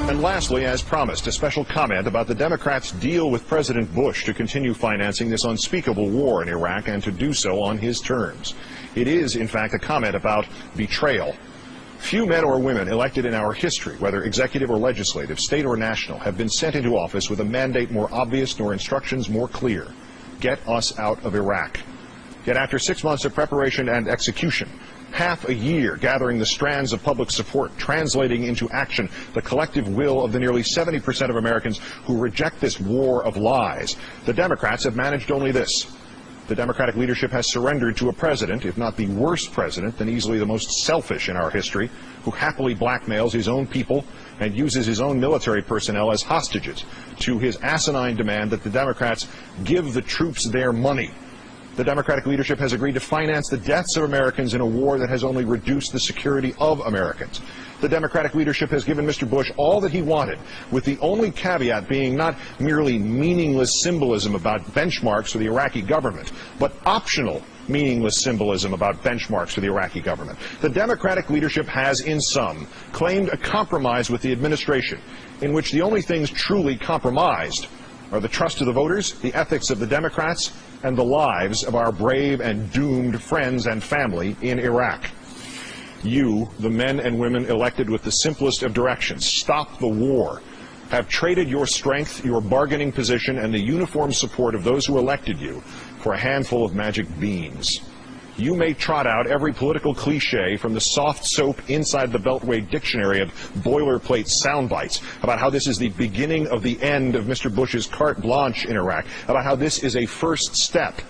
And lastly, as promised, a special comment about the Democrats' deal with President Bush to continue financing this unspeakable war in Iraq and to do so on his terms. It is, in fact, a comment about betrayal. Few men or women elected in our history, whether executive or legislative, state or national, have been sent into office with a mandate more obvious nor instructions more clear. Get us out of Iraq. Yet after 6 months of preparation and execution, half a year gathering the strands of public support, translating into action the collective will of the nearly 70% of Americans who reject this war of lies, the Democrats have managed only this. The Democratic leadership has surrendered to a president, if not the worst president, then easily the most selfish in our history, who happily blackmails his own people and uses his own military personnel as hostages to his asinine demand that the Democrats give the troops their money. The Democratic leadership has agreed to finance the deaths of Americans in a war that has only reduced the security of Americans. The Democratic leadership has given Mr. Bush all that he wanted, with the only caveat being not merely meaningless symbolism about benchmarks for the Iraqi government, but optional meaningless symbolism about benchmarks for the Iraqi government. The Democratic leadership has, in sum, claimed a compromise with the administration, in which the only things truly compromised are the trust of the voters, the ethics of the Democrats, and the lives of our brave and doomed friends and family in Iraq. You, the men and women elected with the simplest of directions, stop the war, have traded your strength, your bargaining position, and the uniform support of those who elected you for a handful of magic beans. You may trot out every political cliche from the soft soap inside the Beltway dictionary of boilerplate sound bites about how this is the beginning of the end of Mr. Bush's carte blanche in Iraq, about how this is a first step.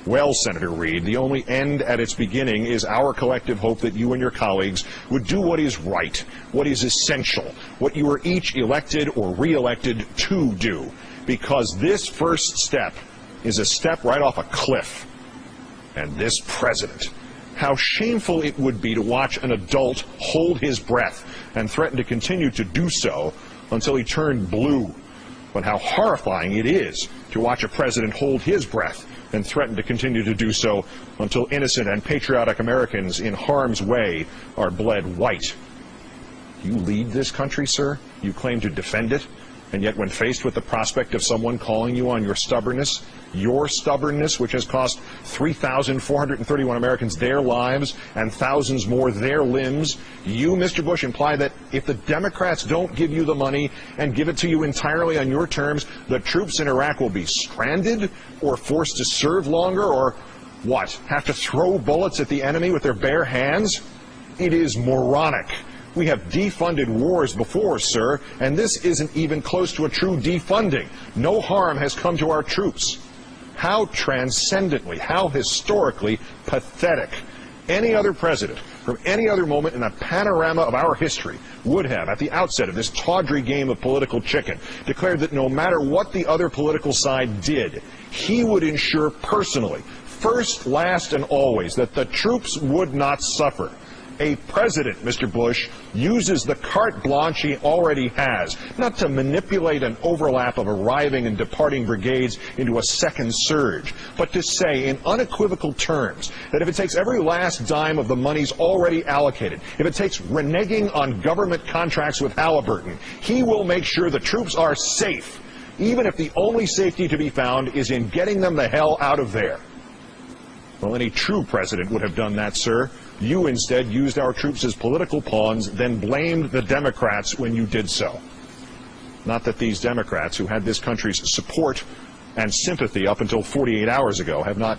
Well, Senator Reid, the only end at its beginning is our collective hope that you and your colleagues would do what is right, what is essential, what you were each elected or re-elected to do, because this first step is a step right off a cliff. And this president, how shameful it would be to watch an adult hold his breath and threaten to continue to do so until he turned blue. But how horrifying it is to watch a president hold his breath and threaten to continue to do so until innocent and patriotic Americans in harm's way are bled white. You lead this country, sir. You claim to defend it. And yet when faced with the prospect of someone calling you on your stubbornness, which has cost 3,431 Americans their lives and thousands more their limbs, you, Mr. Bush, imply that if the Democrats don't give you the money and give it to you entirely on your terms, the troops in Iraq will be stranded or forced to serve longer or, what, have to throw bullets at the enemy with their bare hands? It is moronic. We have defunded wars before, sir, and this isn't even close to a true defunding. No harm has come to our troops. How transcendently, how historically pathetic any other president from any other moment in a panorama of our history would have, at the outset of this tawdry game of political chicken, declared that no matter what the other political side did, he would ensure personally, first, last, and always, that the troops would not suffer. A president, Mr. Bush, uses the carte blanche he already has, not to manipulate an overlap of arriving and departing brigades into a second surge, but to say in unequivocal terms that if it takes every last dime of the monies already allocated, if it takes reneging on government contracts with Halliburton, he will make sure the troops are safe, even if the only safety to be found is in getting them the hell out of there. Well, any true president would have done that, sir. You instead used our troops as political pawns, then blamed the Democrats when you did so. Not that these Democrats, who had this country's support and sympathy up until 48 hours ago, have not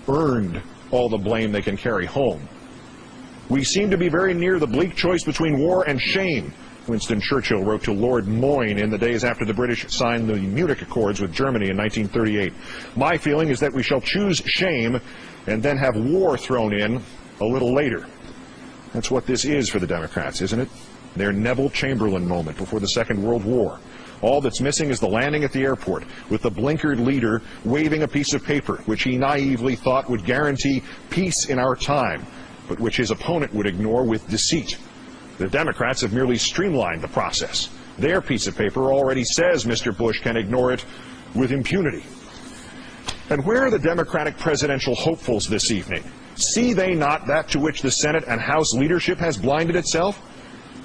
earned all the blame they can carry home. We seem to be very near the bleak choice between war and shame, Winston Churchill wrote to Lord Moyne in the days after the British signed the Munich Accords with Germany in 1938. My feeling is that we shall choose shame and then have war thrown in a little later. That's what this is for the Democrats, isn't it? Their Neville Chamberlain moment before the Second World War. All that's missing is the landing at the airport with the blinkered leader waving a piece of paper which he naively thought would guarantee peace in our time, but which his opponent would ignore with deceit. The Democrats have merely streamlined the process. Their piece of paper already says Mr. Bush can ignore it with impunity. And where are the Democratic presidential hopefuls this evening? See they not that to which the Senate and House leadership has blinded itself?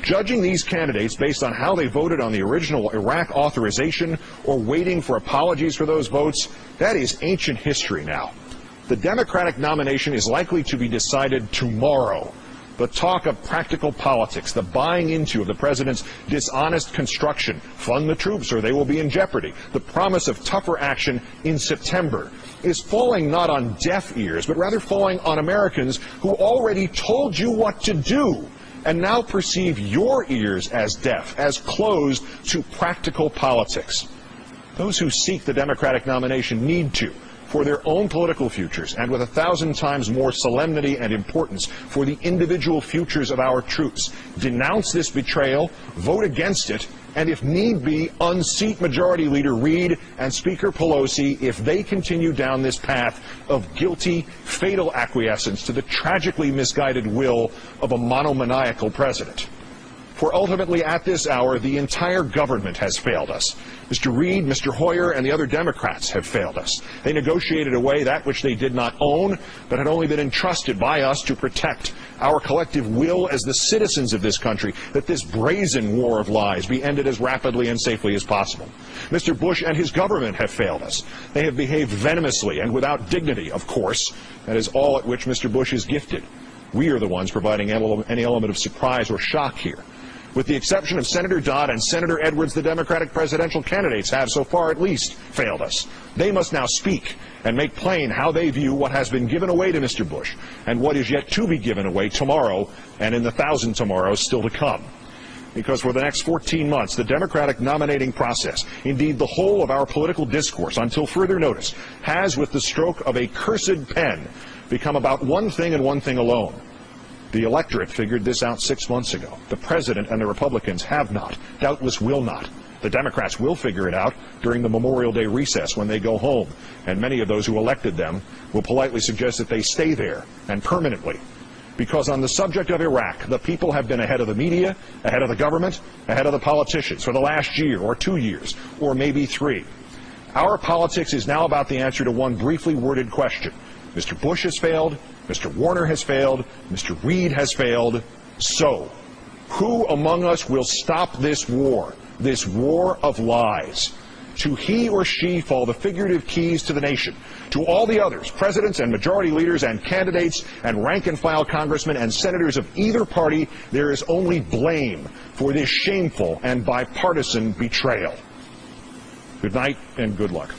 Judging these candidates based on how they voted on the original Iraq authorization or waiting for apologies for those votes, that is ancient history now. The Democratic nomination is likely to be decided tomorrow. The talk of practical politics, the buying into of the president's dishonest construction, fund the troops or they will be in jeopardy, the promise of tougher action in September, is falling not on deaf ears, but rather falling on Americans who already told you what to do and now perceive your ears as deaf, as closed to practical politics. Those who seek the Democratic nomination need to, for their own political futures, and with 1,000 times more solemnity and importance for the individual futures of our troops, denounce this betrayal, vote against it, and if need be, unseat Majority Leader Reid and Speaker Pelosi if they continue down this path of guilty, fatal acquiescence to the tragically misguided will of a monomaniacal president. For ultimately, at this hour, the entire government has failed us. Mr. Reid, Mr. Hoyer, and the other Democrats have failed us. They negotiated away that which they did not own, but had only been entrusted by us to protect our collective will as the citizens of this country, that this brazen war of lies be ended as rapidly and safely as possible. Mr. Bush and his government have failed us. They have behaved venomously and without dignity, of course. That is all at which Mr. Bush is gifted. We are the ones providing any element of surprise or shock here. With the exception of Senator Dodd and Senator Edwards, the Democratic presidential candidates have, so far at least, failed us. They must now speak and make plain how they view what has been given away to Mr. Bush and what is yet to be given away tomorrow and in the 1,000 tomorrows still to come. Because for the next 14 months, the Democratic nominating process, indeed the whole of our political discourse until further notice, has, with the stroke of a cursed pen, become about one thing and one thing alone. The electorate figured this out 6 months ago. The president and the Republicans have not, doubtless will not. The Democrats will figure it out during the Memorial Day recess when they go home, and many of those who elected them will politely suggest that they stay there, and permanently. Because on the subject of Iraq, the people have been ahead of the media, ahead of the government, ahead of the politicians for the last year or 2 years, or maybe 3. Our politics is now about the answer to one briefly worded question. Mr. Bush has failed, Mr. Warner has failed, Mr. Reid has failed. So, who among us will stop this war of lies? To he or she fall the figurative keys to the nation. To all the others, presidents and majority leaders and candidates and rank-and-file congressmen and senators of either party, there is only blame for this shameful and bipartisan betrayal. Good night and good luck.